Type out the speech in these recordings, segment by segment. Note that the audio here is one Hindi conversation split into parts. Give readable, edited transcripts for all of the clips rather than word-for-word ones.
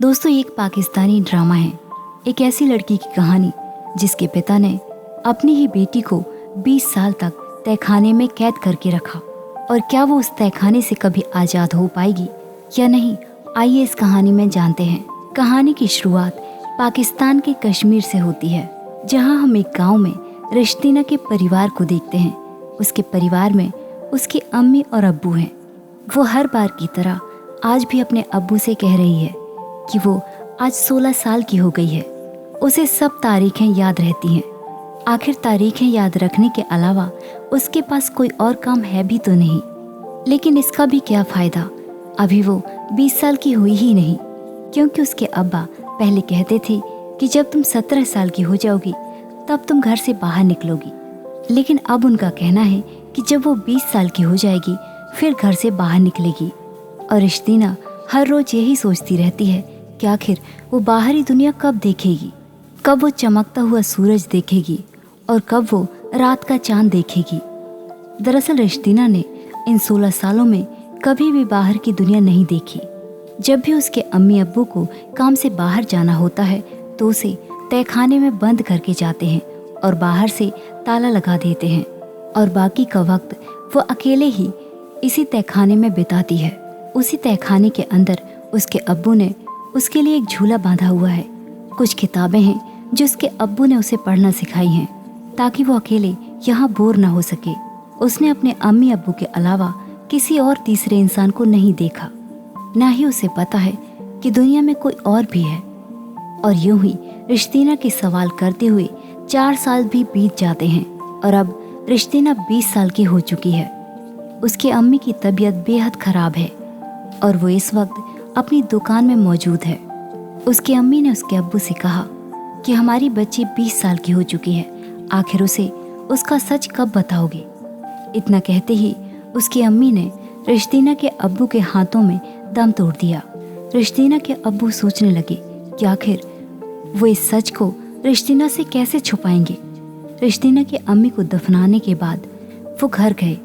दोस्तों, ये एक पाकिस्तानी ड्रामा है। एक ऐसी लड़की की कहानी जिसके पिता ने अपनी ही बेटी को 20 साल तक तहखाने में कैद करके रखा। और क्या वो उस तहखाने से कभी आज़ाद हो पाएगी या नहीं, आइए इस कहानी में जानते हैं। कहानी की शुरुआत पाकिस्तान के कश्मीर से होती है, जहां हम एक गांव में रिश्तीना के परिवार को देखते हैं। उसके परिवार में उसकी अम्मी और अब्बू हैं। वो हर बार की तरह आज भी अपने अब्बू से कह रही है कि वो आज 16 साल की हो गई है। उसे सब तारीखें याद रहती हैं। आखिर तारीखें याद रखने के अलावा उसके पास कोई और काम है भी तो नहीं। लेकिन इसका भी क्या फ़ायदा, अभी वो 20 साल की हुई ही नहीं, क्योंकि उसके अब्बा पहले कहते थे कि जब तुम 17 साल की हो जाओगी तब तुम घर से बाहर निकलोगी। लेकिन अब उनका कहना है कि जब वो 20 साल की हो जाएगी फिर घर से बाहर निकलेगी। और रिश्तीना हर रोज़ यही सोचती रहती है कि आखिर वो बाहरी दुनिया कब देखेगी, कब वो चमकता हुआ सूरज देखेगी और कब वो रात का चांद देखेगी। दरअसल रिश्तीना ने इन 16 सालों में कभी भी बाहर की दुनिया नहीं देखी। जब भी उसके अम्मी अब्बू को काम से बाहर जाना होता है तो उसे तहखाने में बंद करके जाते हैं और बाहर से ताला लगा देते हैं, और बाकी का वक्त वो अकेले ही इसी तहखाने में बिताती है। उसी तहखाने के अंदर उसके अब्बू ने उसके लिए एक झूला बांधा हुआ है। कुछ किताबें हैं जो उसके अब्बू ने उसे पढ़ना सिखाई हैं ताकि वो अकेले यहाँ बोर ना हो सके। उसने अपने अम्मी अब्बू के अलावा किसी और तीसरे इंसान को नहीं देखा, ना ही उसे पता है कि दुनिया में कोई और भी है। और यूं ही रिश्तीना के सवाल करते हुए 4 साल भी बीत जाते हैं और अब रिश्तीना 20 साल की हो चुकी है। उसकी अम्मी की तबीयत बेहद खराब है और वो इस वक्त अपनी दुकान में मौजूद है। उसकी अम्मी ने उसके अब्बू से कहा कि हमारी बच्ची 20 साल की हो चुकी है, आखिर उसे उसका सच कब बताओगे। इतना कहते ही उसकी अम्मी ने रिश्तीना के अब्बू के हाथों में दम तोड़ दिया। रिश्तीना के अब्बू सोचने लगे कि आखिर वो इस सच को रिश्तीना से कैसे छुपाएंगे। रिश्तीना की अम्मी को दफनाने के बाद वो घर गए।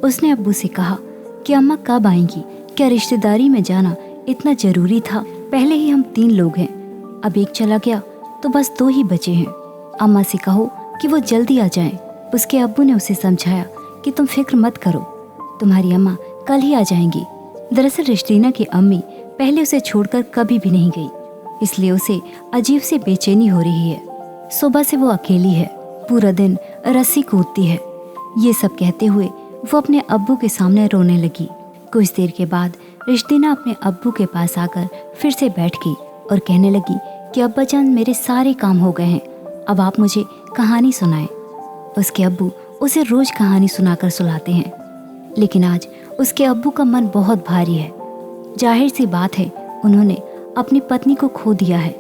उसने अब्बू से कहा कि अम्मा कब आएंगी, क्या रिश्तेदारी में जाना इतना जरूरी था। पहले ही हम 3 लोग हैं, अब एक चला गया तो बस 2 ही बचे हैं। अम्मा से कहो कि वो जल्दी आ जाएं। उसके अब्बू ने उसे समझाया कि तुम फिक्र मत करो, तुम्हारी अम्मा कल ही आ जाएंगी। दरअसल रिश्तीना की अम्मी पहले उसे छोड़कर कभी भी नहीं गई, इसलिए उसे अजीब सी बेचैनी हो रही है। सुबह से वो अकेली है, पूरा दिन रस्सी कूदती है। ये सब कहते हुए वो अपने अब्बू के सामने रोने लगी। कुछ देर के बाद रिश्तीना अपने अब्बू के पास आकर फिर से बैठ गई और कहने लगी कि अब्बा जान, मेरे सारे काम हो गए हैं, अब आप मुझे कहानी सुनाएं। उसके अब्बू उसे रोज कहानी सुनाकर सुलाते हैं, लेकिन आज उसके अब्बू का मन बहुत भारी है। जाहिर सी बात है, उन्होंने अपनी पत्नी को खो दिया है,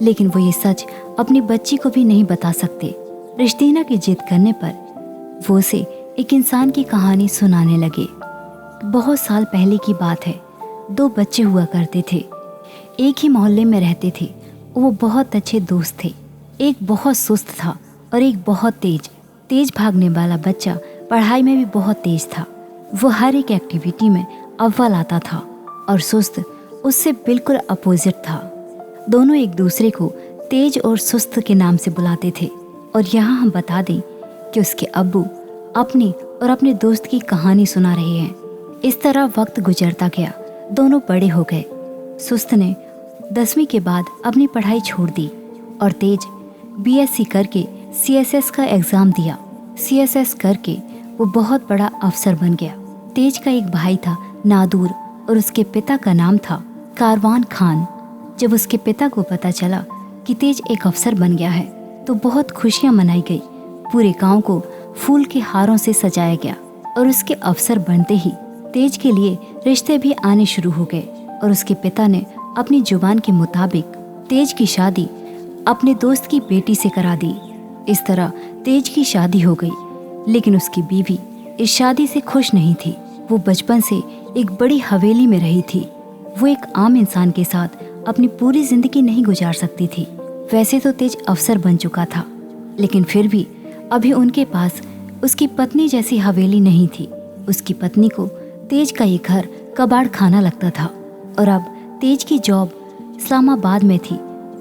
लेकिन वो ये सच अपनी बच्ची को भी नहीं बता सकते। रिश्तीना की जिद करने पर वो उसे एक इंसान की कहानी सुनाने लगे। बहुत साल पहले की बात है। 2 बच्चे हुआ करते थे, एक ही मोहल्ले में रहते थे। वो बहुत अच्छे दोस्त थे। एक बहुत सुस्त था और एक बहुत तेज भागने वाला बच्चा पढ़ाई में भी बहुत तेज था। वो हर एक एक्टिविटी में अव्वल आता था और सुस्त उससे बिल्कुल अपोजिट था। दोनों एक दूसरे को तेज और सुस्त के नाम से बुलाते थे। और यहाँ हम बता दें कि उसके अब्बू अपनी और अपने दोस्त की कहानी सुना रहे हैं। इस तरह वक्त गुजरता गया, दोनों बड़े हो गए। सुस्त ने 10वीं के बाद अपनी पढ़ाई छोड़ दी और तेज BSc करके CSS का एग्ज़ाम दिया। CSS करके वो बहुत बड़ा अफसर बन गया। तेज का एक भाई था नादूर, और उसके पिता का नाम था कारवान खान। जब उसके पिता को पता चला कि तेज एक अफसर बन गया है तो बहुत खुशियाँ मनाई गई। पूरे गांव को फूल के हारों से सजाया गया और उसके अफसर बनते ही तेज के लिए रिश्ते भी आने शुरू हो गए। और उसके पिता ने अपनी जुबान के मुताबिक तेज की शादी अपने दोस्त की बेटी से करा दी। इस तरह तेज की शादी हो गई, लेकिन उसकी बीवी इस शादी से खुश नहीं थी। वो बचपन से एक बड़ी हवेली में रही थी। वो एक आम इंसान के साथ अपनी पूरी जिंदगी नहीं गुजार सकती थी। वैसे तो तेज अफसर बन चुका था, लेकिन फिर भी अभी उनके पास उसकी पत्नी जैसी हवेली नहीं थी। उसकी पत्नी को तेज का ये घर कबाड़ खाना लगता था और अब तेज की जॉब इस्लामाबाद में थी।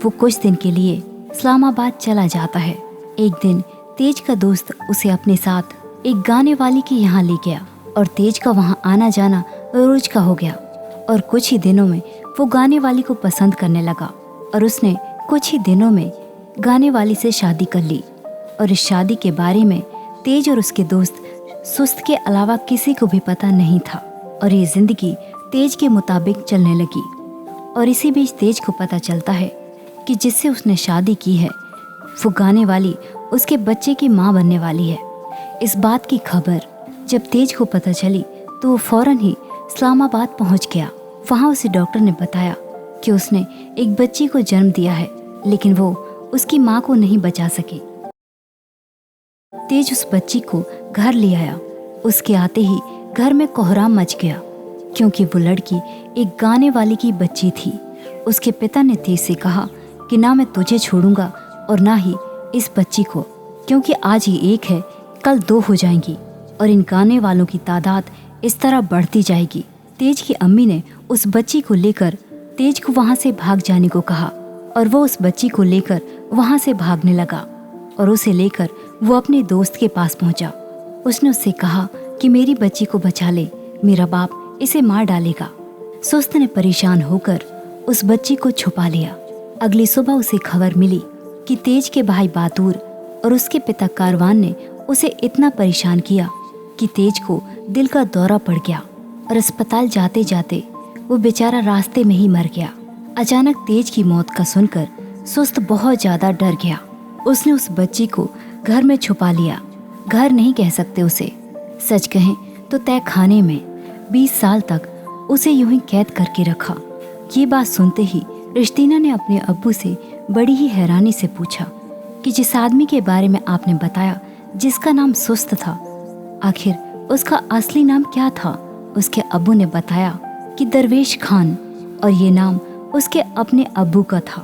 वो कुछ दिन के लिए इस्लामाबाद चला जाता है। एक दिन तेज का दोस्त उसे अपने साथ एक गाने वाली के यहाँ ले गया और तेज का वहाँ आना जाना रोज का हो गया। और कुछ ही दिनों में वो गाने वाली को पसंद करने लगा और उसने कुछ ही दिनों में गाने वाली से शादी कर ली। और इस शादी के बारे में तेज और उसके दोस्त सुस्त के अलावा किसी को भी पता नहीं था। और ये जिंदगी तेज के मुताबिक चलने लगी। और इसी बीच तेज को पता चलता है कि जिससे उसने शादी की है वो गाने वाली उसके बच्चे की माँ बनने वाली है। इस बात की खबर जब तेज को पता चली तो वो फौरन ही इस्लामाबाद पहुंच गया। वहाँ उसे डॉक्टर ने बताया कि उसने एक बच्ची को जन्म दिया है, लेकिन वो उसकी माँ को नहीं बचा सके। तेज उस बच्ची को घर ले आया। उसके आते ही घर में कोहराम मच गया, क्योंकि वो लड़की एक गाने वाली की बच्ची थी। उसके पिता ने तेज से कहा कि ना मैं तुझे छोड़ूंगा और ना ही इस बच्ची को, क्योंकि आज ही एक है, कल दो हो जाएंगी और इन गाने वालों की तादाद इस तरह बढ़ती जाएगी। तेज की अम्मी ने उस बच्ची को लेकर तेज को वहाँ से भाग जाने को कहा और वो उस बच्ची को लेकर वहाँ से भागने लगा। और उसे लेकर वो अपने दोस्त के पास पहुँचा। उसने उससे कहा कि मेरी बच्ची को बचा ले, मेरा बाप इसे मार डालेगा। सुस्त ने परेशान होकर उस बच्ची को छुपा लिया। अगली सुबह उसे खबर मिली कि तेज के भाई बातूर और उसके पिता कारवान ने उसे इतना परेशान किया कि तेज को दिल का दौरा पड़ गया और अस्पताल जाते जाते वो बेचारा रास्ते में ही मर गया। अचानक तेज की मौत का सुनकर सुस्त बहुत ज्यादा डर गया। उसने उस बच्ची को घर में छुपा लिया। घर नहीं कह सकते उसे, सच कहें तो तहखाने में 20 साल तक उसे यूं ही कैद करके रखा। ये बात सुनते ही रिश्तीना ने अपने अब्बू से बड़ी ही हैरानी से पूछा कि जिस आदमी के बारे में आपने बताया जिसका नाम सुस्त था, आखिर उसका असली नाम क्या था। उसके अब्बू ने बताया कि दरवेश खान, और ये नाम उसके अपने अब्बू का था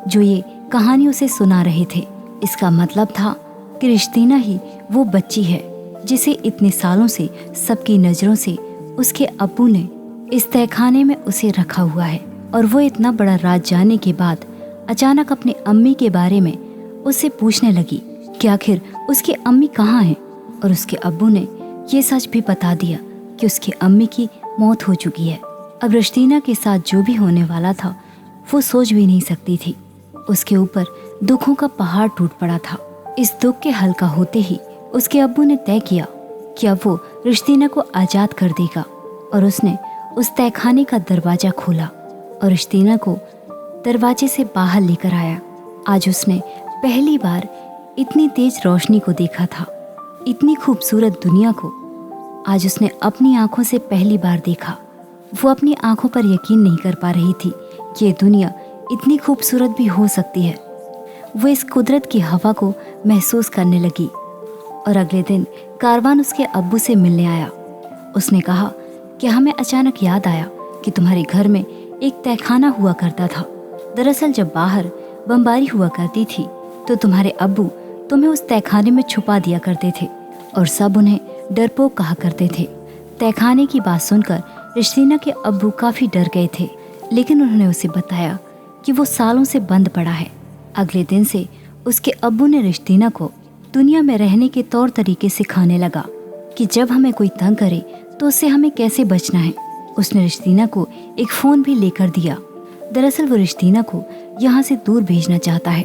जो ये कहानी उसे सुना रहे थे। इसका मतलब था कि रिश्तीना ही वो बच्ची है जिसे इतने सालों से सबकी नजरों से उसके अब्बू ने इस तहखाने में उसे रखा हुआ है। और वो इतना बड़ा राज जानने के बाद अचानक अपनी अम्मी के बारे में उससे पूछने लगी कि आखिर उसकी अम्मी कहाँ है। और उसके अब्बू ने ये सच भी बता दिया कि उसकी अम्मी की मौत हो चुकी है। अब रिश्तीना के साथ जो भी होने वाला था वो सोच भी नहीं सकती थी। उसके ऊपर दुखों का पहाड़ टूट पड़ा था। इस दुख के हल्का होते ही उसके अब्बू ने तय किया कि अब वो रिश्तीना को आज़ाद कर देगा। और उसने उस तहखाने का दरवाज़ा खोला और रिश्तीना को दरवाजे से बाहर लेकर आया। आज उसने पहली बार इतनी तेज रोशनी को देखा था, इतनी खूबसूरत दुनिया को आज उसने अपनी आंखों से पहली बार देखा। वो अपनी आंखों पर यकीन नहीं कर पा रही थी कि ये दुनिया इतनी खूबसूरत भी हो सकती है। वो इस कुदरत की हवा को महसूस करने लगी। और अगले दिन कारवान उसके अब्बू से मिलने आया। उसने कहा कि हमें अचानक याद आया कि तुम्हारे घर में एक तहखाना हुआ करता था। दरअसल जब बाहर बमबारी हुआ करती थी तो तुम्हारे अब्बू तुम्हें उस तहखाने में छुपा दिया करते थे और सब उन्हें डरपोक कहा करते थे। तहखाने की बात सुनकर रिश्तीना के अब्बू काफी डर गए थे, लेकिन उन्होंने उसे बताया कि वो सालों से बंद पड़ा है। अगले दिन से उसके अब्बू ने रिश्तीना को दुनिया में रहने के तौर तरीके सिखाने लगा कि जब हमें कोई तंग करे तो उससे हमें कैसे बचना है। उसने रिश्तीना को एक फ़ोन भी लेकर दिया। दरअसल वो रिश्तीना को यहाँ से दूर भेजना चाहता है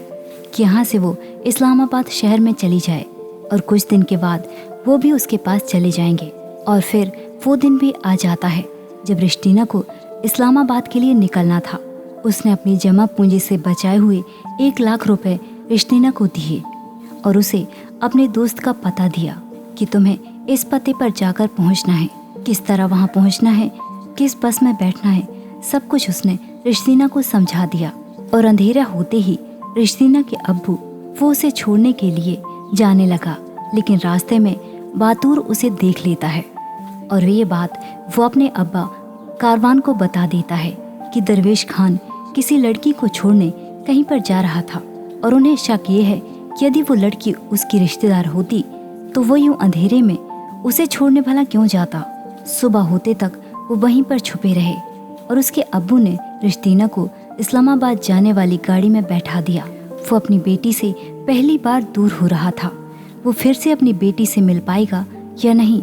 कि यहाँ से वो इस्लामाबाद शहर में चली जाए और कुछ दिन के बाद वो भी उसके पास चले जाएंगे। और फिर वो दिन भी आ जाता है जब रिश्तीना को इस्लामाबाद के लिए निकलना था। उसने अपनी जमा पूंजी से बचाए हुए 1 लाख रुपए रिश्तीना को दिए और उसे अपने दोस्त का पता दिया कि तुम्हें इस पते पर जाकर पहुंचना है, किस तरह वहां पहुंचना है, किस बस में बैठना है, सब कुछ उसने रिश्तीना को समझा दिया। और अंधेरा होते ही रिश्तीना के अब्बू वो उसे छोड़ने के लिए जाने लगा, लेकिन रास्ते में बातूर उसे देख लेता है और ये बात वो अपने अब्बा कारवान को बता देता है कि दरवेश खान किसी लड़की को छोड़ने कहीं पर जा रहा था। और उन्हें शक ये है कि यदि वो लड़की उसकी रिश्तेदार होती तो वो यूं अंधेरे में उसे छोड़ने भला क्यों जाता। सुबह होते तक वो वहीं पर छुपे रहे और उसके अब्बू ने रिश्तीना को इस्लामाबाद जाने वाली गाड़ी में बैठा दिया। वो अपनी बेटी से पहली बार दूर हो रहा था। वो फिर से अपनी बेटी से मिल पाएगा या नहीं,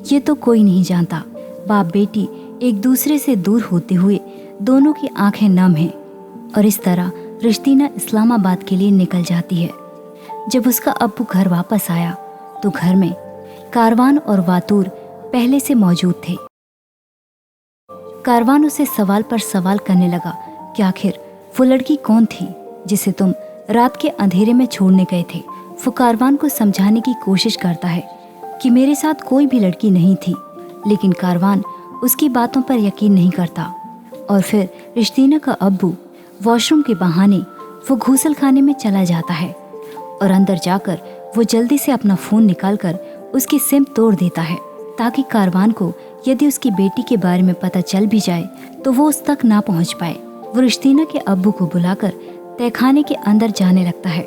ये तो कोई नहीं जानता। बाप बेटी एक दूसरे से दूर होते हुए दोनों की आंखें नम हैं और इस तरह रिश्तीना इस्लामाबाद के लिए निकल जाती है। जब उसका अब्बू घर वापस आया तो घर में कारवान और वातूर पहले से मौजूद थे। कारवान उसे सवाल पर सवाल करने लगा कि आखिर वो लड़की कौन थी जिसे तुम रात के अंधेरे में छोड़ने गए थे। वो कारवान को समझाने की कोशिश करता है कि मेरे साथ कोई भी लड़की नहीं थी, लेकिन कारवान उसकी बातों पर यकीन नहीं करता। और फिर रिश्तीना का अब्बू वॉशरूम के बहाने वो घूसल खाने में चला जाता है और अंदर जाकर वो जल्दी से अपना फ़ोन निकालकर उसकी सिम तोड़ देता है ताकि कारवान को यदि उसकी बेटी के बारे में पता चल भी जाए तो वो उस तक ना पहुंच पाए। वो रिश्तीना के अब्बू को बुलाकर तहखाने के अंदर जाने लगता है।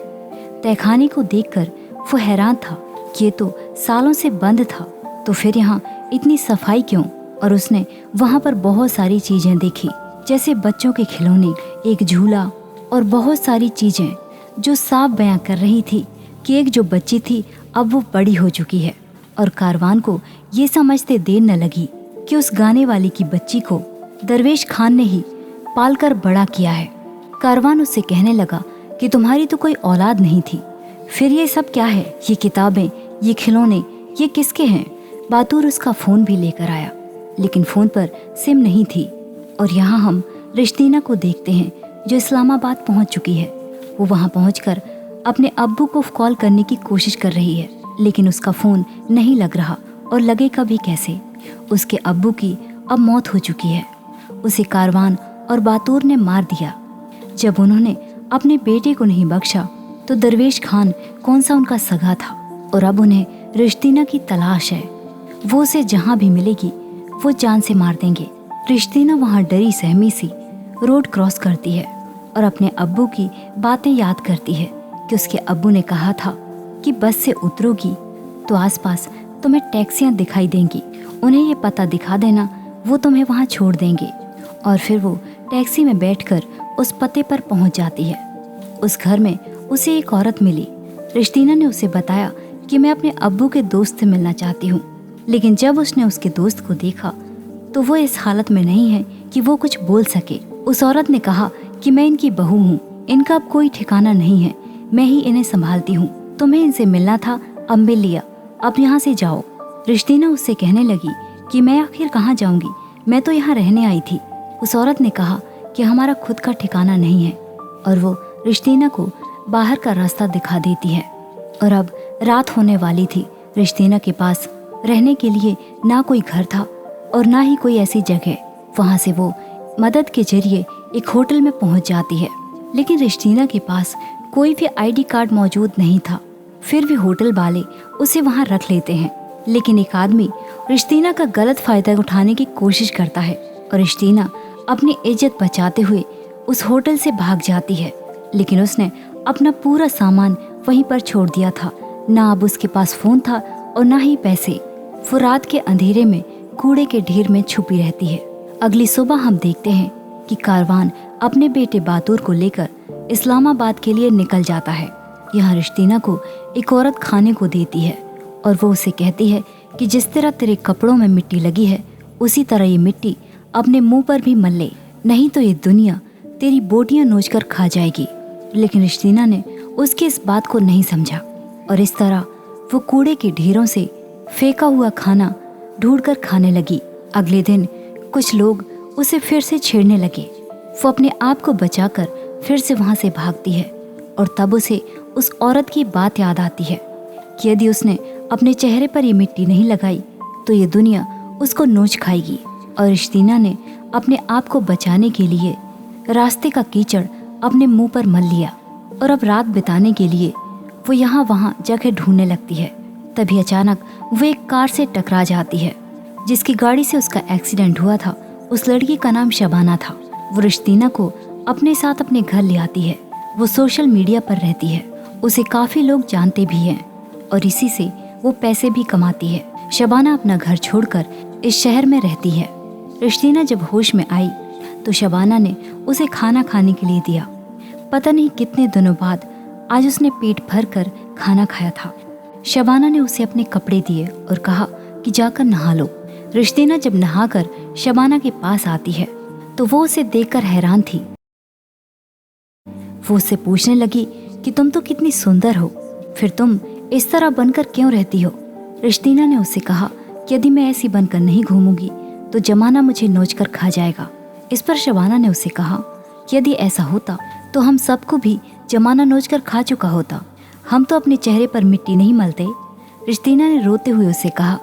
तहखाने को देखकर वो हैरान था कि ये तो सालों से बंद था, तो फिर यहाँ इतनी सफाई क्यों? और उसने वहाँ पर बहुत सारी चीज़ें देखी, जैसे बच्चों के खिलौने, एक झूला और बहुत सारी चीज़ें जो साफ बयां कर रही थी कि एक जो बच्ची थी अब वो बड़ी हो चुकी है। और कारवान को ये समझते देर न लगी कि उस गाने वाली की बच्ची को दरवेश खान ने ही पालकर बड़ा किया है। कारवान उससे कहने लगा कि तुम्हारी तो कोई औलाद नहीं थी, फिर ये सब क्या है? ये किताबें, ये खिलौने, ये किसके हैं? बातूर उसका फ़ोन भी लेकर आया, लेकिन फ़ोन पर सिम नहीं थी। और यहाँ हम रिश्तीना को देखते हैं जो इस्लामाबाद पहुँच चुकी है। वो वहाँ पहुँचकर अपने अब्बू को कॉल करने की कोशिश कर रही है, लेकिन उसका फ़ोन नहीं लग रहा और लगेगा भी कैसे? उसके अब्बू की अब मौत हो चुकी है। उसे कारवान और बातूर ने मार दिया। जब उन्होंने अपने बेटे को नहीं बख्शा तो दरवेश खान कौन सा उनका सगा था, और अब उन्हें रिश्तीना की तलाश है। वो उसे जहाँ भी मिलेगी वो जान से मार देंगे। रिश्तीना वहाँ डरी सहमी सी रोड क्रॉस करती है और अपने अब्बू की बातें याद करती है कि उसके अब्बू ने कहा था कि बस से उतरोगी तो आसपास तुम्हें टैक्सियाँ दिखाई देंगी, उन्हें ये पता दिखा देना, वो तुम्हें वहाँ छोड़ देंगे। और फिर वो टैक्सी में बैठकर उस पते पर पहुँच जाती है। उस घर में उसे एक औरत मिली। रिश्तीना ने उसे बताया कि मैं अपने अब्बू के दोस्त से मिलना चाहती हूँ, लेकिन जब उसने उसके दोस्त को देखा तो वो इस हालत में नहीं है कि वो कुछ बोल सके। उस औरत ने कहा कि मैं इनकी बहू हूँ, इनका अब कोई ठिकाना नहीं है, मैं ही इन्हें संभालती हूँ, तुम्हें इनसे मिलना था, अब मिल लिया, अब यहाँ से जाओ। रिश्तीना उससे कहने लगी कि मैं आखिर कहाँ जाऊँगी, मैं तो यहाँ रहने आई थी। उस औरत ने कहा कि हमारा खुद का ठिकाना नहीं है, और वो रिश्तीना को बाहर का रास्ता दिखा देती है। और अब रात होने वाली थी। रिश्तीना के पास रहने के लिए ना कोई घर था और ना ही कोई ऐसी जगह। वहाँ से वो मदद के जरिए एक होटल में पहुँच जाती है, लेकिन रिश्तीना के पास कोई भी आईडी कार्ड मौजूद नहीं था। फिर भी होटल वाले उसे वहाँ रख लेते हैं, लेकिन एक आदमी रिश्तीना का गलत फायदा उठाने की कोशिश करता है और रिश्तीना अपनी इज्जत बचाते हुए उस होटल से भाग जाती है। लेकिन उसने अपना पूरा सामान वहीं पर छोड़ दिया था। ना अब उसके पास फ़ोन था और ना ही पैसे। वो रात के अंधेरे में कूड़े के ढेर में छुपी रहती है। अगली सुबह हम देखते हैं कि कारवान अपने बेटे बातूर को लेकर इस्लामाबाद के लिए निकल जाता है। यहाँ रिश्तीना को एक औरत खाने को देती है और वो उसे कहती है कि जिस तरह तेरे कपड़ों में मिट्टी लगी है उसी तरह ये मिट्टी अपने मुंह पर भी मल ले, नहीं तो ये दुनिया तेरी बोटियां नोच कर खा जाएगी। लेकिन रिश्तीना ने उसकी इस बात को नहीं समझा और इस तरह वो कूड़े के ढेरों से फेंका हुआ खाना ढूंढकर खाने लगी। अगले दिन कुछ लोग उसे फिर से छेड़ने लगे। वो अपने आप को बचाकर फिर से वहाँ से भागती है और तब उसे उस औरत की बात याद आती है कि यदि उसने अपने चेहरे पर ये मिट्टी नहीं लगाई तो ये दुनिया उसको नोच खाएगी। और रिश्तीना ने अपने आप को बचाने के लिए रास्ते का कीचड़ अपने मुंह पर मल लिया और अब रात बिताने के लिए वो यहाँ वहाँ जगह ढूंढने लगती है। तभी अचानक वो एक कार से टकरा जाती है जिसकी गाड़ी से उसका एक्सीडेंट हुआ था। उस लड़की का नाम शबाना था। वो रिश्तीना को अपने साथ अपने घर ले आती है। वो सोशल मीडिया पर रहती है, उसे काफ़ी लोग जानते भी हैं और इसी से वो पैसे भी कमाती है। शबाना अपना घर छोड़कर इस शहर में रहती है। रिश्तीना जब होश में आई तो शबाना ने उसे खाना खाने के लिए दिया। पता नहीं कितने दिनों बाद आज उसने पेट भर कर खाना खाया था। शबाना ने उसे अपने कपड़े दिए और कहा कि जाकर नहा लो। रिश्तीना जब नहाकर शबाना के पास आती है तो वो उसे देखकर हैरान थी। वो उससे पूछने लगी कि तुम तो कितनी सुंदर हो, फिर तुम इस तरह बनकर क्यों रहती हो। रिश्तीना ने उससे कहा कि यदि मैं ऐसी बनकर नहीं घूमूंगी तो जमाना मुझे नोचकर खा जाएगा। इस पर शबाना ने उससे कहा कि यदि ऐसा होता तो हम सबको भी जमाना नोचकर खा चुका होता। हम तो अपने चेहरे पर मिट्टी नहीं मलते। रिश्तीना ने रोते हुए उससे कहा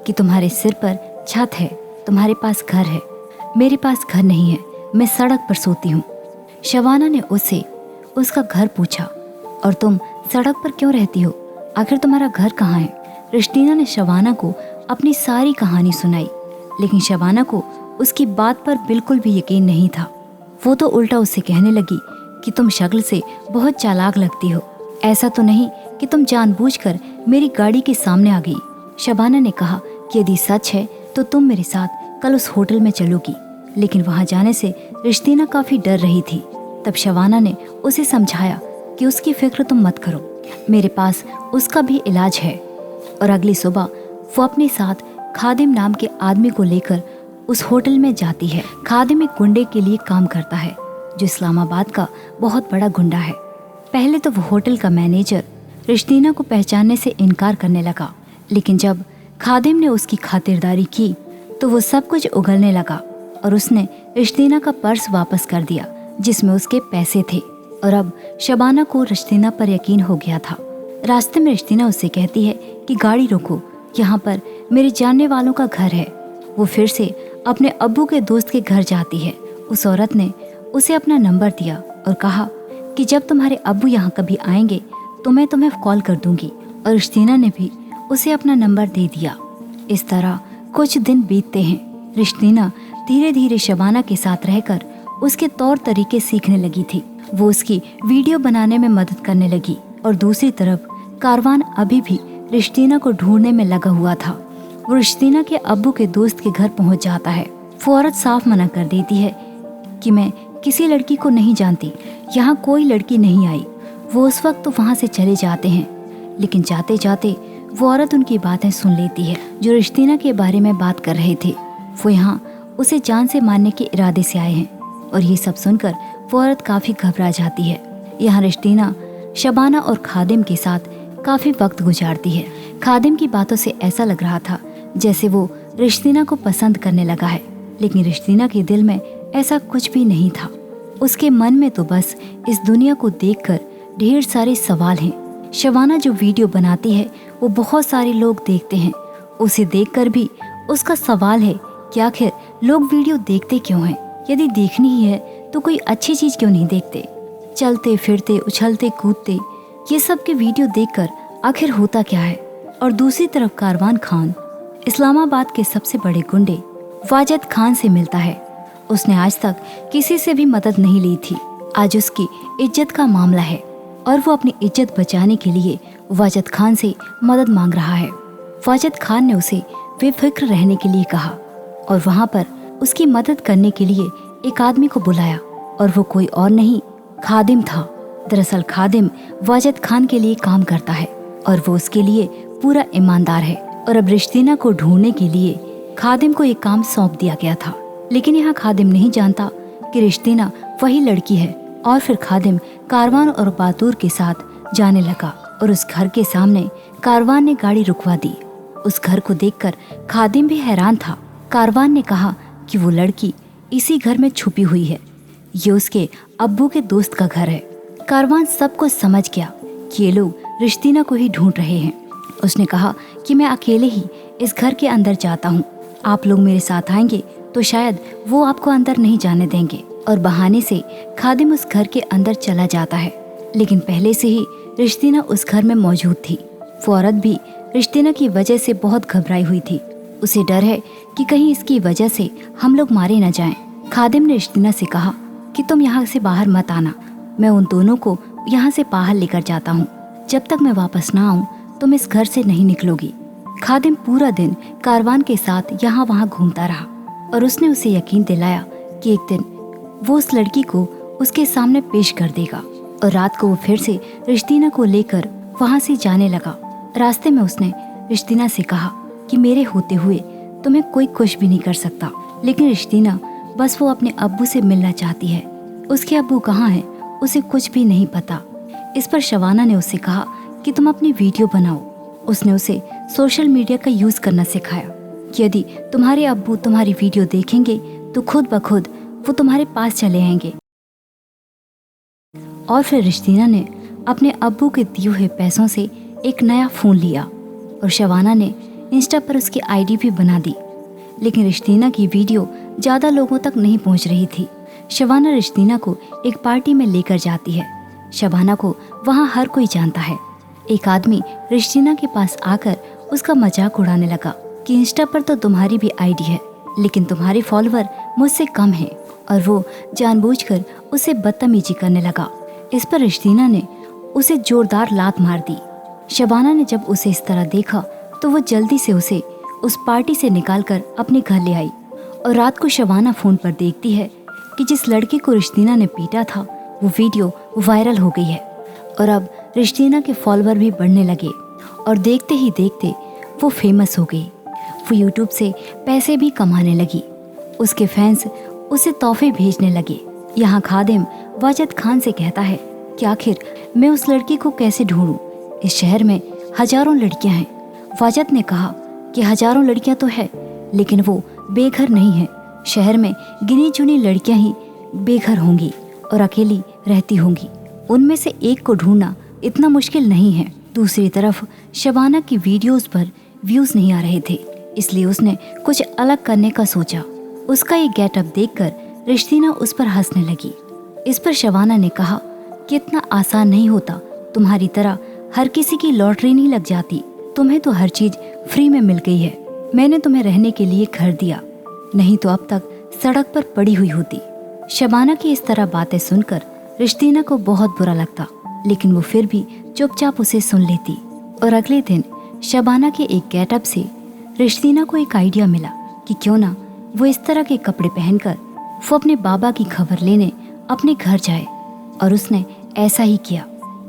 कि तुम्हारे सिर पर छत है, तुम्हारे पास घर है, मेरे पास घर नहीं है, मैं सड़क पर सोती हूँ। शबाना ने उससे उसका घर पूछा, और तुम सड़क पर क्यों रहती हो, आखिर तुम्हारा घर कहाँ है। रिश्तीना ने शबाना को अपनी सारी कहानी सुनाई, लेकिन शबाना को उसकी बात पर बिल्कुल भी यकीन नहीं था। वो तो उल्टा उससे कहने लगी कि तुम शक्ल से बहुत चालाक लगती हो, ऐसा तो नहीं कि तुम जानबूझकर मेरी गाड़ी के सामने आ गई। शबाना ने कहा कि यदि सच है तो तुम मेरे साथ कल उस होटल में चलोगी, लेकिन वहां जाने से रिश्तीना काफी डर रही थी। तब शबाना ने उसे समझाया कि उसकी फिक्र तुम मत करो, मेरे पास उसका भी इलाज है। और अगली सुबह वो अपने साथ खादिम नाम के आदमी को लेकर उस होटल में जाती है। खादिम एक गुंडे के लिए काम करता है जो इस्लामाबाद का बहुत बड़ा गुंडा है। पहले तो वो होटल का मैनेजर रिश्तीना को पहचानने से इनकार करने लगा, लेकिन जब खादिम ने उसकी खातिरदारी की तो वो सब कुछ उगलने लगा और उसने रिश्तीना का पर्स वापस कर दिया जिसमें उसके पैसे थे। और अब शबाना को रिश्तीना पर यकीन हो गया था। रास्ते में रिश्तीना उससे कहती है कि गाड़ी रोको, यहाँ पर मेरे जानने वालों का घर है। वो फिर से अपने अब्बू के दोस्त के घर जाती है। उस औरत ने उसे अपना नंबर दिया और कहा कि जब तुम्हारे अब्बू यहाँ कभी आएंगे तो मैं तुम्हें कॉल कर दूंगी। और रिश्तीना ने भी उसे अपना नंबर दे दिया। इस तरह कुछ दिन बीतते हैं। रिश्तीना धीरे धीरे शबाना के साथ रहकर उसके तौर तरीके सीखने लगी थी। वो उसकी वीडियो बनाने में मदद करने लगी और दूसरी तरफ कारवान अभी भी रिश्तीना को ढूंढने में लगा हुआ था। वो रिश्तीना के अब्बू के दोस्त के घर पहुंच जाता है। वो औरत साफ मना कर देती है कि मैं किसी लड़की को नहीं जानती, यहाँ कोई लड़की नहीं आई। वो उस वक्त तो वहाँ से चले जाते हैं, लेकिन जाते जाते वो औरत उनकी बातें सुन लेती है जो रिश्तीना के बारे में बात कर रहे थे। वो यहाँ उसे जान से मारने के इरादे से आए हैं और ये सब सुनकर वो औरत काफी घबरा जाती है। यहाँ रिश्तीना शबाना और खादिम के साथ काफी वक्त गुजारती है। खादिम की बातों से ऐसा लग रहा था जैसे वो रिश्तीना को पसंद करने लगा है, लेकिन रिश्तीना के दिल में ऐसा कुछ भी नहीं था। उसके मन में तो बस इस दुनिया को देखकर ढेर सारे सवाल हैं। शबाना जो वीडियो बनाती है वो बहुत सारे लोग देखते हैं। उसे देखकर भी उसका सवाल है कि आखिर लोग वीडियो देखते क्यों हैं? यदि देखनी ही है तो कोई अच्छी चीज क्यों नहीं देखते? चलते फिरते उछलते कूदते ये सब के वीडियो देखकर आखिर होता क्या है? और दूसरी तरफ कारवान खान इस्लामाबाद के सबसे बड़े गुंडे वाजिद खान से मिलता है। उसने आज तक किसी से भी मदद नहीं ली थी। आज उसकी इज्जत का मामला है और वो अपनी इज्जत बचाने के लिए वाजिद खान से मदद मांग रहा है। वाजिद खान ने उसे बेफिक्र रहने के लिए कहा और वहाँ पर उसकी मदद करने के लिए एक आदमी को बुलाया और वो कोई और नहीं खादिम था। दरअसल खादिम वाजिद खान के लिए काम करता है और वो उसके लिए पूरा ईमानदार है। और अब रिश्तीना को ढूंढने के लिए खादिम को एक काम सौंप दिया गया था, लेकिन यहाँ खादिम नहीं जानता कि रिश्तीना वही लड़की है। और फिर खादिम कारवान और बातूर के साथ जाने लगा और उस घर के सामने कारवान ने गाड़ी रुकवा दी। उस घर को देखकर खादिम भी हैरान था। कारवान ने कहा कि वो लड़की इसी घर में छुपी हुई है, ये उसके अब्बू के दोस्त का घर है। कारवान सब कुछ समझ गया कि ये लोग रिश्तीना को ही ढूंढ रहे हैं। उसने कहा कि मैं अकेले ही इस घर के अंदर जाता हूँ, आप लोग मेरे साथ आएंगे तो शायद वो आपको अंदर नहीं जाने देंगे। और बहाने से खादिम उस घर के अंदर चला जाता है, लेकिन पहले से ही रिश्तीना उस घर में मौजूद थी। वो औरत भी रिश्तीना की वजह से बहुत घबराई हुई थी। उसे डर है कि कहीं इसकी वजह से हम लोग मारे न जाएं। खादिम ने रिश्तीना से कहा कि तुम यहाँ से बाहर मत आना, मैं उन दोनों को यहाँ से बाहर लेकर जाता हूँ। जब तक मैं वापस ना आऊँ तुम इस घर से नहीं निकलोगी। खादिम पूरा दिन कारवान के साथ यहाँ वहाँ घूमता रहा और उसने उसे यकीन दिलाया कि एक दिन वो उस लड़की को उसके सामने पेश कर देगा। और रात को वो फिर से रिश्तीना को लेकर वहां से जाने लगा। रास्ते में उसने रिश्तीना से कहा कि मेरे होते हुए तुम्हें कोई कुछ भी नहीं कर सकता। लेकिन रिश्तीना बस वो अपने अब्बू से मिलना चाहती है। उसके अब्बू कहाँ हैं उसे कुछ भी नहीं पता। इस पर शबाना ने उससे कहा कि तुम अपनी वीडियो बनाओ। उसने उसे सोशल मीडिया का यूज करना सिखाया कि यदि तुम्हारे अब्बू तुम्हारी वीडियो देखेंगे तो खुद ब खुद वो तुम्हारे पास चले आएंगे। और फिर रिश्तीना ने अपने अब्बू के दिए हुए पैसों से एक नया फ़ोन लिया और शबाना ने इंस्टा पर उसकी आईडी भी बना दी। लेकिन रिश्तीना की वीडियो ज़्यादा लोगों तक नहीं पहुंच रही थी। शबाना रिश्तीना को एक पार्टी में लेकर जाती है। शबाना को वहां हर कोई जानता है। एक आदमी रिश्तीना के पास आकर उसका मजाक उड़ाने लगा कि इंस्टा पर तो तुम्हारी भी आईडी है, लेकिन तुम्हारे फॉलोवर मुझसे कम हैं। और वो जानबूझकर उसे बदतमीजी करने लगा। इस पर रिश्तीना ने उसे जोरदार लात मार दी। शबाना ने जब उसे इस तरह देखा तो वो जल्दी से उसे उस पार्टी से निकालकर अपने घर ले आई। और रात को शबाना फोन पर देखती है कि जिस लड़के को रिश्तीना ने पीटा था वो वीडियो वायरल हो गई है। और अब रिश्तीना के फॉलोवर भी बढ़ने लगे और देखते ही देखते वो फेमस हो गई। वो यूट्यूब से पैसे भी कमाने लगी। उसके फैंस उसे तोहफे भेजने लगे। यहाँ खादिम वाजद खान से कहता है कि आखिर मैं उस लड़की को कैसे ढूंढूं? इस शहर में हजारों लड़कियां हैं। वाजद ने कहा कि हजारों लड़कियां तो है, लेकिन वो बेघर नहीं है। शहर में गिनी चुनी लड़कियां ही बेघर होंगी और अकेली रहती होंगी। उनमें से एक को ढूंढना इतना मुश्किल नहीं है। दूसरी तरफ शबाना की वीडियोस पर व्यूज नहीं आ रहे थे, इसलिए उसने कुछ अलग करने का सोचा। उसका ये गेटअप देखकर रिश्तीना उस पर हंसने लगी। इस पर शबाना ने कहा कि इतना आसान नहीं होता। तुम्हारी तरह हर किसी की लॉटरी नहीं लग जाती। तुम्हें तो हर चीज फ्री में मिल गई है। मैंने तुम्हें रहने के लिए घर दिया, नहीं तो अब तक सड़क पर पड़ी हुई होती। शबाना की इस तरह बातें सुनकर रिश्तीना को बहुत बुरा लगता, लेकिन वो फिर भी चुपचाप उसे सुन लेती। और अगले दिन शबाना के एक गेटअप से रिश्तीना को एक आइडिया मिला कि क्यों ना वो इस तरह के कपड़े पहनकर वो अपने बाबा की खबर लेने अपने घर जाए। और उसने ऐसा ही किया।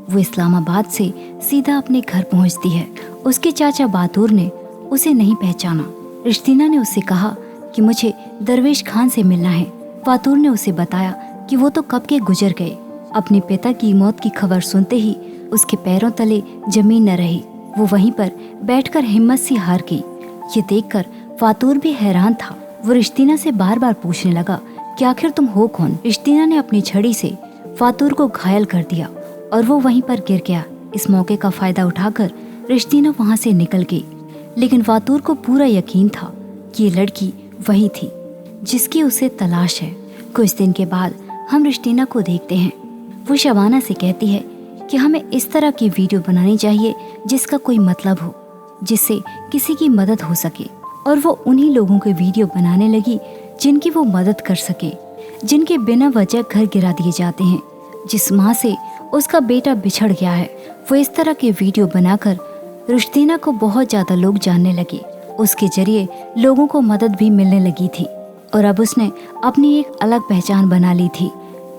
वो इस्लामाबाद से सीधा अपने घर पहुंचती है। उसके चाचा बातूर ने उसे नहीं पहचाना। रिश्तीना ने उससे कहा कि मुझे दरवेश खान से मिलना है। बातूर ने उसे बताया कि वो तो कब के गुजर गए। अपने पिता की मौत की खबर सुनते ही उसके पैरों तले जमीन न रही। वो वहीं पर बैठकर हिम्मत सी हार गई। ये देखकर फातूर भी हैरान था। वो रिश्तीना से बार बार पूछने लगा कि आखिर तुम हो कौन? रिश्तीना ने अपनी छड़ी से फातूर को घायल कर दिया और वो वहीं पर गिर गया। इस मौके का फायदा उठाकर रिश्तीना वहां से निकल गई। लेकिन फातूर को पूरा यकीन था कि ये लड़की वही थी जिसकी उसे तलाश है। कुछ दिन के बाद हम रिश्तीना को देखते हैं। वो शबाना से कहती है कि हमें इस तरह की वीडियो बनानी चाहिए जिसका कोई मतलब हो, जिससे किसी की मदद हो सके। और वो उन्हीं लोगों के वीडियो बनाने लगी जिनकी वो मदद कर सके, जिनके बिना वजह घर गिरा दिए जाते हैं, जिस माँ से उसका बेटा बिछड़ गया है। वो इस तरह के वीडियो बनाकर रिश्तीना को बहुत ज्यादा लोग जानने लगे। उसके जरिए लोगों को मदद भी मिलने लगी थी और अब उसने अपनी एक अलग पहचान बना ली थी।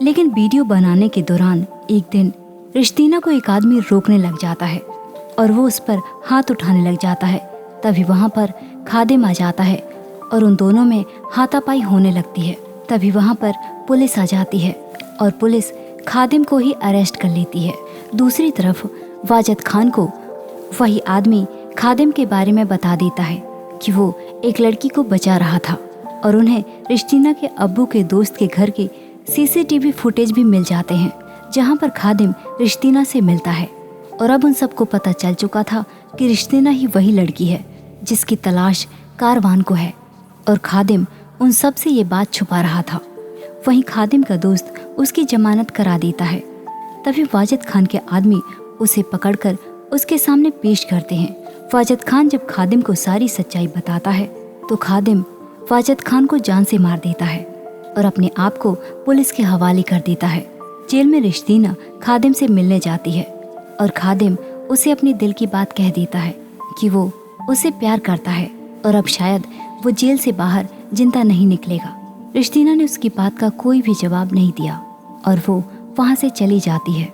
लेकिन वीडियो बनाने के दौरान एक दिन रिश्तीना को एक आदमी रोकने लग जाता है और वो उस पर हाथ उठाने लग जाता है। तभी वहाँ पर खादिम आ जाता है और उन दोनों में हाथापाई होने लगती है। तभी वहाँ पर पुलिस आ जाती है और पुलिस खादिम को ही अरेस्ट कर लेती है। दूसरी तरफ वाजद खान को वही आदमी खादिम के बारे में बता देता है कि वो एक लड़की को बचा रहा था और उन्हें रिश्तीना के अब्बू के दोस्त के घर के सीसीटीवी फुटेज भी मिल जाते हैं जहां पर खादिम रिश्तीना से मिलता है। और अब उन सबको पता चल चुका था कि रिश्तीना ही वही लड़की है जिसकी तलाश कारवान को है और खादिम उन सब से ये बात छुपा रहा था। वहीं खादिम का दोस्त उसकी जमानत करा देता है। तभी वाजिद खान के आदमी उसे पकड़कर उसके सामने पेश करते हैं। वाजिद खान जब खादिम को सारी सच्चाई बताता है तो खादिम वाजिद खान को जान से मार देता है और अपने आप को पुलिस के हवाले कर देता है। जेल में रिश्तीना खादिम से मिलने जाती है और खादिम उसे अपने दिल की बात कह देता है कि वो उसे प्यार करता है और अब शायद वो जेल से बाहर जिंदा नहीं निकलेगा। रिश्तीना ने उसकी बात का कोई भी जवाब नहीं दिया और वो वहाँ से चली जाती है।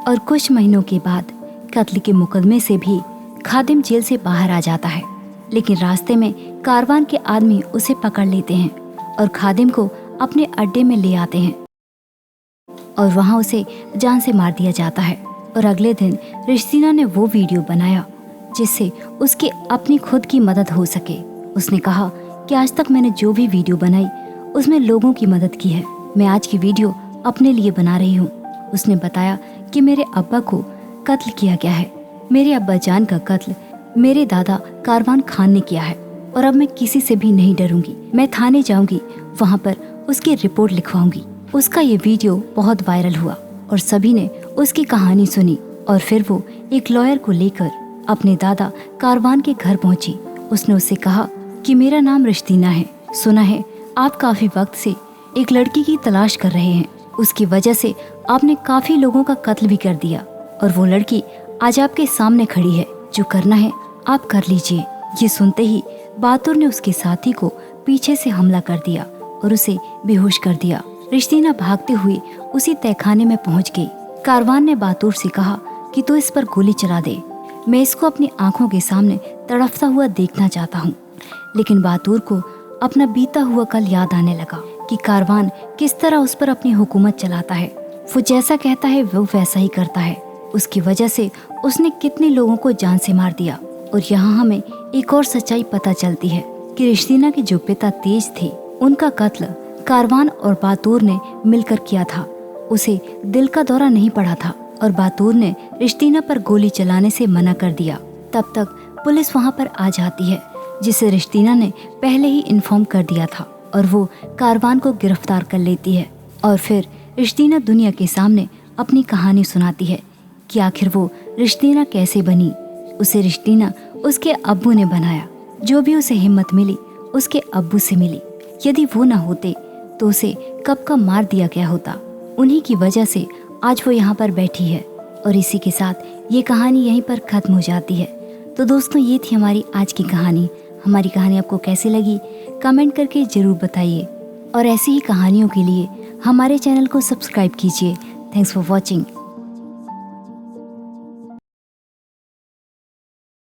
और कुछ महीनों के बाद कत्ल के मुकदमे से भी खादिम जेल से बाहर आ जाता है। लेकिन रास्ते में कारवान के आदमी उसे पकड़ लेते हैं और खादिम को अपने अड्डे में ले आते हैं और वहाँ उसे जान से मार दिया जाता है। और अगले दिन रिश्तीना ने वो वीडियो बनाया जिससे उसकी अपनी खुद की मदद हो सके। उसने कहा कि आज तक मैंने जो भी वीडियो बनाई उसमें लोगों की मदद की है। मैं आज की वीडियो अपने लिए बना रही हूँ। उसने बताया कि मेरे अब्बा को कत्ल किया गया है। मेरे अब्बा जान का कत्ल मेरे दादा कारवान खान ने किया है और अब मैं किसी से भी नहीं डरूंगी। मैं थाने जाऊंगी, वहाँ पर उसकी रिपोर्ट लिखवाऊंगी। उसका ये वीडियो बहुत वायरल हुआ और सभी ने उसकी कहानी सुनी और फिर वो एक लॉयर को लेकर अपने दादा कारवान के घर पहुंची। उसने उससे कहा कि मेरा नाम रिश्तीना है, सुना है आप काफी वक्त से एक लड़की की तलाश कर रहे हैं। उसकी वजह से आपने काफी लोगों का कत्ल भी कर दिया और वो लड़की आज आपके सामने खड़ी है। जो करना है आप कर लीजिए। ये सुनते ही बहादुर ने उसके साथी को पीछे से हमला कर दिया और उसे बेहोश कर दिया। रिश्तीना भागते हुए उसी तहखाने में पहुंच गई। कारवान ने बहादुर से कहा कि तू इस पर गोली चला दे, मैं इसको अपनी आंखों के सामने तड़पता हुआ देखना चाहता हूँ। लेकिन बहादुर को अपना बीता हुआ कल याद आने लगा कि कारवान किस तरह उस पर अपनी हुकूमत चलाता है। वो जैसा कहता है वो वैसा ही करता है। उसकी वजह से उसने कितने लोगों को जान से मार दिया। और यहाँ हमें एक और सच्चाई पता चलती है कि रिश्तीना के जो पिता तेज थे उनका कत्ल कारवान और बहादुर ने मिलकर किया था। उसे दिल का दौरा नहीं पड़ा था और बहादुर ने रिश्तीना पर गोली चलाने से मना कर दिया। तब तक पुलिस वहाँ पर आ जाती है जिसे रिश्तीना ने पहले ही इन्फॉर्म कर दिया था और वो कारवान को गिरफ्तार कर लेती है। और फिर रिश्तीना दुनिया के सामने अपनी कहानी सुनाती है कि आखिर वो रिश्तीना कैसे बनी। उसे रिश्तीना उसके अब्बू ने बनाया। जो भी उसे हिम्मत मिली उसके अब्बू से मिली। यदि वो ना होते तो उसे कब का मार दिया गया होता। उन्हीं की वजह से आज वो यहाँ पर बैठी है। और इसी के साथ ये कहानी यहीं पर खत्म हो जाती है। तो दोस्तों ये थी हमारी आज की कहानी। हमारी कहानी आपको कैसी लगी कमेंट करके ज़रूर बताइए और ऐसी ही कहानियों के लिए हमारे चैनल को सब्सक्राइब कीजिए। Thanks for watching.